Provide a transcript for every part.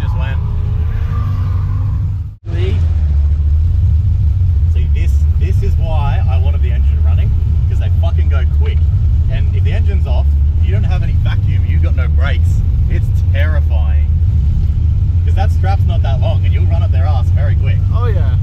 just went. See, this is why I wanted the engine running, because they fucking go quick. And if the engine's off, you don't have any vacuum, you've got no brakes. It's terrifying. Because that strap's not that long and you'll run up their ass very quick. Oh yeah.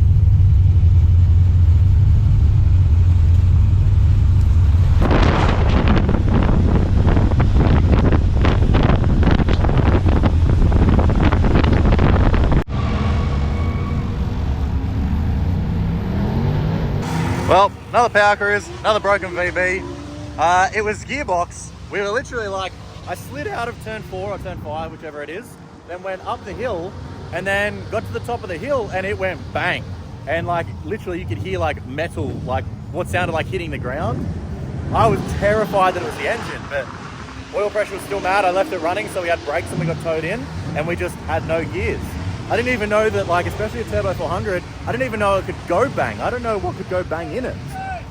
Well, another Powercruise, another broken VB. It was gearbox. We were literally like, I slid out of turn 4 or turn 5, whichever it is, then went up the hill and then got to the top of the hill and it went bang. And like literally you could hear like metal, like what sounded like hitting the ground. I was terrified that it was the engine, but oil pressure was still mad. I left it running, so we had brakes and we got towed in and we just had no gears. I didn't even know that, like, especially a Turbo 400, I didn't even know it could go bang. I don't know what could go bang in it.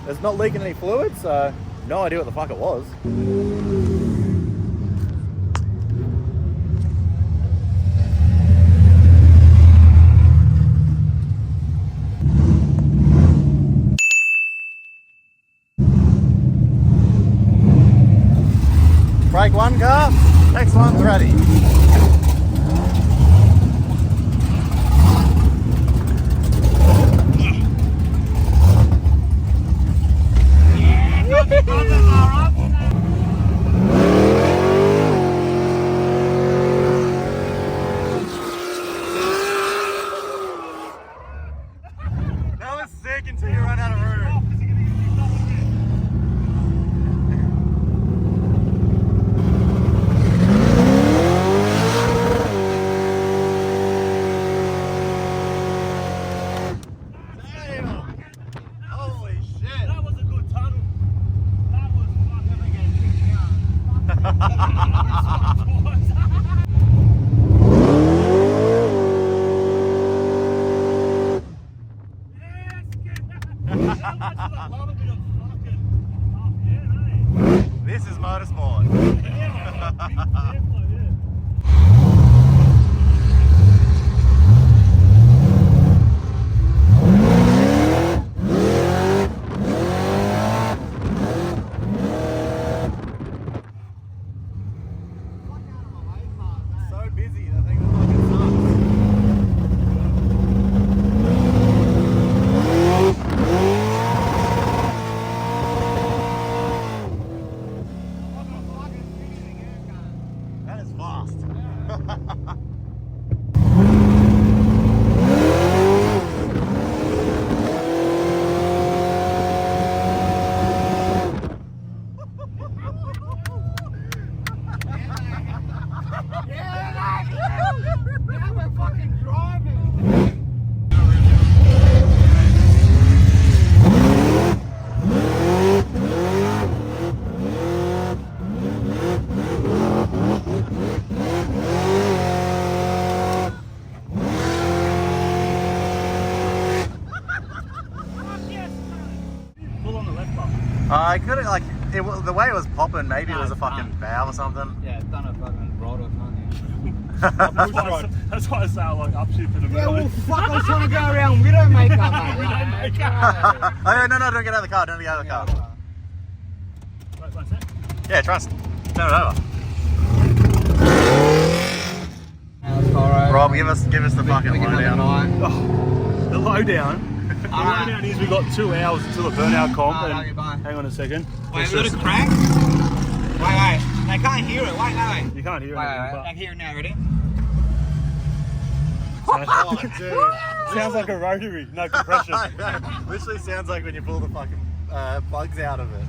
It's not leaking any fluid, so no idea what the fuck it was. Brake one car, next one's ready. That was sick until you run out of room. This is motorsport. So busy, I think it's fucking sucks. That is fast. Now we're fucking driving. Pull on the left bump. I could have, like, the way it was popping, maybe it was a fucking valve or something. Yeah, it's done a fucking rod or something. That's why I say I like upshift in the Yeah, middle. well, fuck, I was trying to go around Widowmaker, mate. Oh, yeah, no, don't get out of the car, don't get out of the car. Wait, one sec. Yeah, trust. Turn it over. Rob, give us the fucking lowdown. The lowdown. The lowdown is we got 2 hours until the burnout comp. And hang on a second. Wait, we got a crank? Wait, they can't hear it. Wait. You can't hear Wait, anything. I can hear it now, ready? Oh, dude. Sounds like a rotary, no compression. Literally sounds like when you pull the fucking plugs out of it.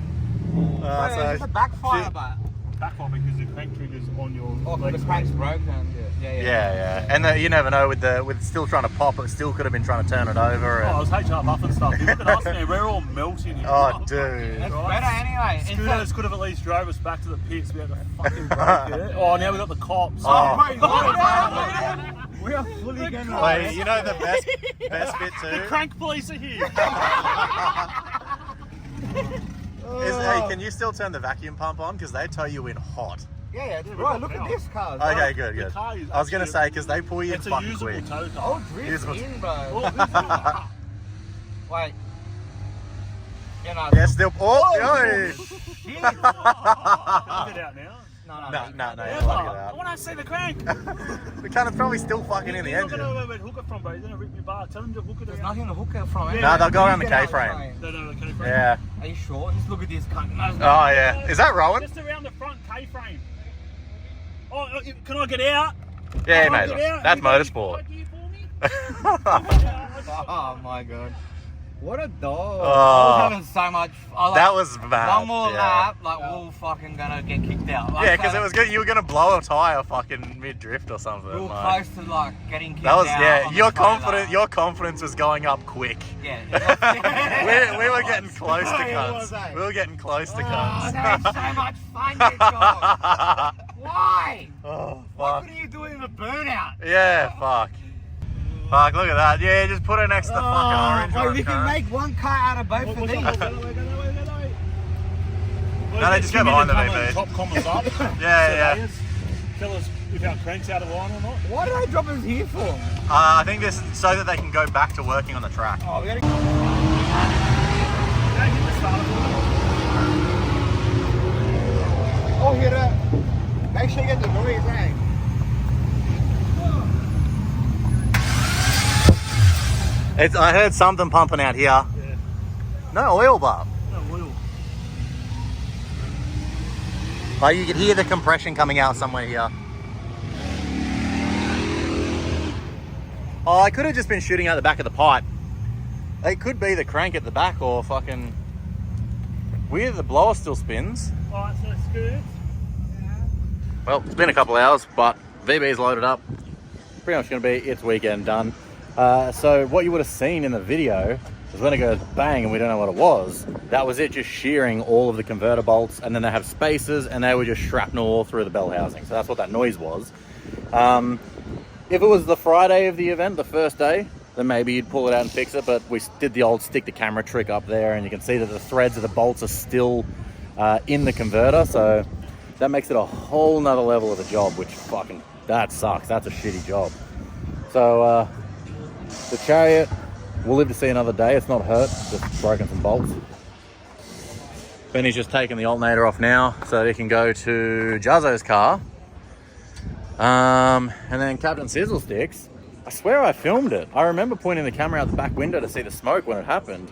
Wait, it's a backfire, shit. but... Backfire because the crank trigger's on your Oh, the legs. crank's broken. Yeah. And you never know, with still trying to pop, it still could have been trying to turn it over. Oh, I And, was HR buff and stuff. You look at us, man, we're all melting here. oh, dude. It's better anyway. Scooters could have at least drove us back to the pits. We had to fucking break it. Oh, now we got the cops. Oh. We are fully going Wait, you know the best bit too? The crank police are here. Hey, can you still turn the vacuum pump on? Because they tow you in hot. Yeah, bro, look at this car. Bro. Okay, good, The good. car is I was gonna actually- say because they pull you It's a fucking usable quick. tow car. Oh, drift Usable. in, bro. Oh, this is- Wait. You know, Yeah, still. Oh, yo. shit. Can I get out now? No. No, you Yeah, can't get I out. want to see the crank. The cunt is probably still fucking in the You're not engine. going to know where to hook it from, bro. You're going to rip me bar. Tell him to hook it There's around. nothing to hook it from. Yeah. No, they'll go around the Get out K-frame. No, okay, frame. Yeah. Are you sure? Just look at this cunt. No, Oh, yeah. Is that Rowan? Just around the front K-frame. Oh, can I get out? Yeah, Can I mate. get out? That's You got any motorsport. side gear for me? Oh my god. What a dog. Oh. I was having so much fun. That was bad. One more yeah. lap, like we're fucking gonna get kicked out. Like, Yeah, because it was good. You were gonna blow a tire fucking mid drift or something. we were like. close to like getting kicked That was out. on the Your trailer. confidence. Your confidence was going up quick. Yeah. We were getting close to What was cunts. that? We were getting close to Oh, cunts. that was so much fun, you dog. Why? Oh What fuck. are you doing in the burnout? Yeah, fuck. Fuck, look at that. Yeah, just put an extra fucking orange Wait, on we it, can cunt. make one car out of both of What's these. up? Go that way, go that way, go that way. No, they just go behind the VP. Top comments up. Yeah. Surveyors, tell us if our crank's out of line or not. Why did I drop us here for? I think this is so that they can go back to working on the track. Oh, we gotta go. Don't hit the starter. Oh, hit it. Make sure you get the noise, eh? I heard something pumping out here. Yeah. No oil bulb. No oil. Oh, you could hear the compression coming out somewhere here. Oh, I could have just been shooting out the back of the pipe. It could be the crank at the back or fucking... Weird, the blower still spins. Alright, so it's good. Well, it's been a couple hours, but VB's loaded up. Pretty much going to be its weekend done. So what you would have seen in the video is when it goes bang and we don't know what it was, that was it just shearing all of the converter bolts, and then they have spacers and they were just shrapnel all through the bell housing. So that's what that noise was. If it was the Friday of the event, the first day, then maybe you'd pull it out and fix it, but we did the old stick the camera trick up there and you can see that the threads of the bolts are still in the converter, so that makes it a whole nother level of the job, which fucking, that sucks. That's a shitty job. So the Chariot, we'll live to see another day. It's not hurt, just broken some bolts. Benny's just taking the alternator off now so that he can go to Jazzo's car. And then Captain Sizzlesticks, I swear I filmed it. I remember pointing the camera out the back window to see the smoke when it happened.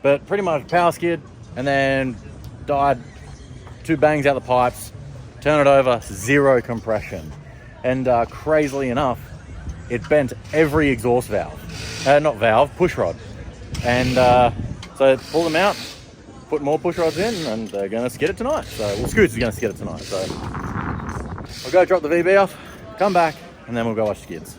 But pretty much power skid and then died, 2 bangs out the pipes, turn it over, 0 compression. And crazily enough, it bent every exhaust valve. Not valve, push rod. And so pull them out, put more push rods in, and they're going to skid it tonight. So, well, Scoots is going to skid it tonight. So, I'll go drop the VB off, come back, and then we'll go watch skids.